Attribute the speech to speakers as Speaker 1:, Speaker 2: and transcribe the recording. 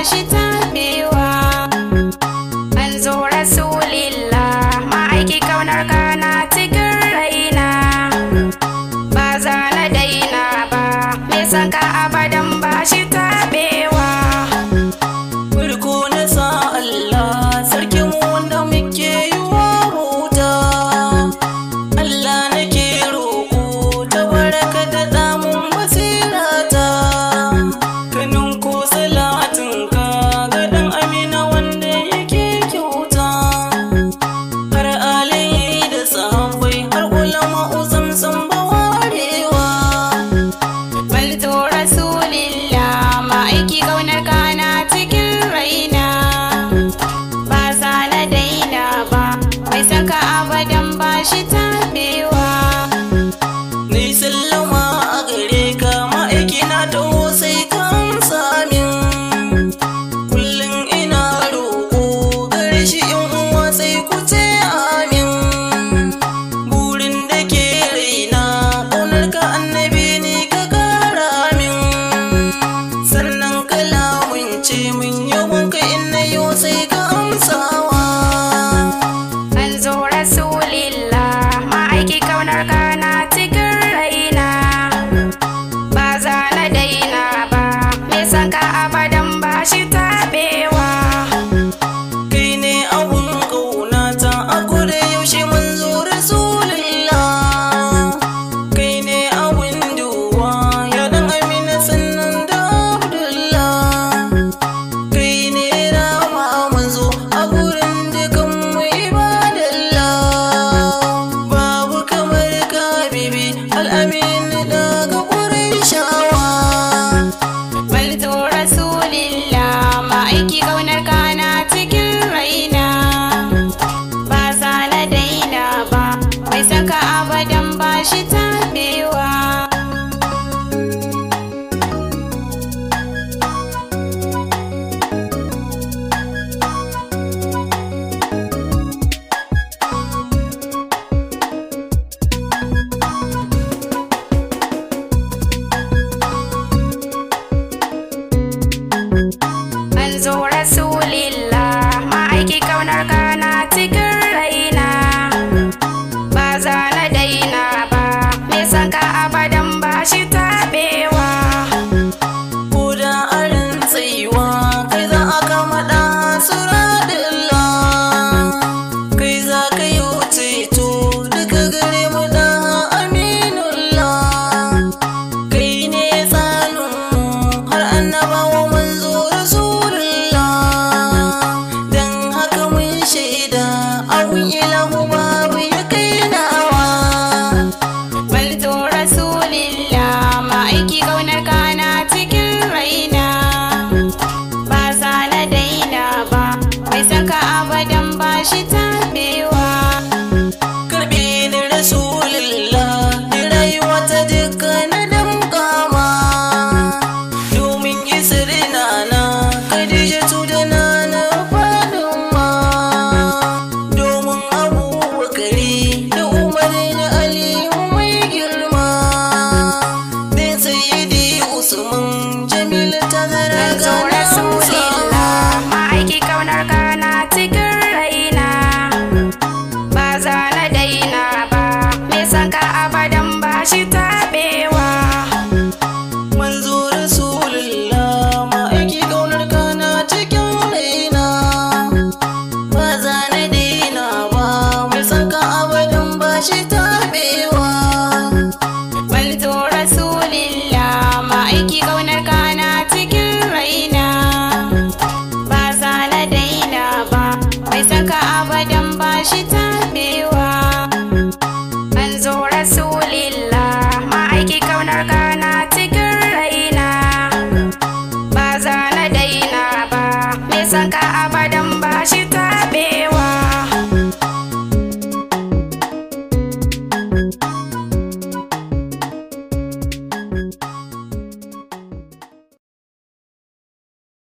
Speaker 1: shi tabewa. Manzo Rasulillah, ma'aiki kaunar ka na cikin raina. Ba za na daina ba, me san ka abadan ba shi tabewa.
Speaker 2: Farko na sa Allah sarkin wanda muke yi wa bauta. Allah nake roƙo ta baraka da damun basirata. Kanin ko salatin ka ga dan Amina wanda yake kyauta. Har alayi da sahabbai har ulama uzam san bawarewa.
Speaker 1: Manzo Rasulillah, ma'aiki kaunar ka na cikin raina. Ba za na daina ba, mai san ka abadan ba shi tabewa.
Speaker 2: Nai sallama a gare ka ma'aiki na taho sai ka amsa min. Kullum ina roƙo gare shi in uwa sai ku ce amin. Burin da ke raina ƙaunar ka annabi ne ka ƙara min. Sannan ka lamunce min yabon ka in na yo sai ka amsawa.
Speaker 1: Manzo Rasulillah, ma'aiki kaunar ka na cikin raina. Ba za na daina ba, me san ka abadan ba shi tabewa.
Speaker 2: Kai ne abun ƙaunata a koda yaushe manzo Rasulullah. Kai ne abun duwa ya dan Amina sannan da Abdullah. Kai ne rama manzo a gurin dukan mu ibadallah. Babu kamar ka bibi al'amin daga Qurayshawa.
Speaker 1: Manzo Rasulillah, ma'aiki kaunar ka na cikin raina. Ba za na daina ba, mai san ka abadan ba shi tabewa. Manzo Rasulillah, ma'aiki kaunar ka na cikin raina. Ba za na daina ba, me san ka abadan ba shi tabewa.
Speaker 2: Koda arin tsayuwa kai za a kama da suradillah. Kai za ka yi ceto daga gare mu da aminullah. Kai ne tsaninmu har annabawa manzo Rasulullah. Dan haka mun shaida abun ilahu babu ya kai nawa.
Speaker 1: Manzo Rasulillah, ma'aiki kaunar ka na cikin raina. Ba za na daina ba, mai san ka abadan ba shi tabewa.
Speaker 2: Karbe ni Rasulullah ni rayuwa ta duka na damkama. Domin isrina na Khadijatu da nana Fatima. Domin Abubakari da Umar da Aliyu mai girma. Dan Sayyidi Usman Jamilu TAZARA ga
Speaker 1: Manzo Rasulillah,
Speaker 2: Hausa.
Speaker 1: ma'aiki kaunar ka na cikin raina. Ba za na daina ba, me san ka abadan ba shi tabewa.
Speaker 2: Manzo Rasulullah, ma'aiki ƙaunar ka na cikin raina. Ba za na daina ba, mai san ka abadan ba shi tabewa.
Speaker 1: Manzo Rasulillah, ma'aiki kaunar ka na cikin raina. Ba za na daina ba, mai san ka abadan ba shi tabewa. Manzo Rasulillah, ma'aiki kaunar ka na cikin raina. Ba za na daina ba, me san ka abadan ba shi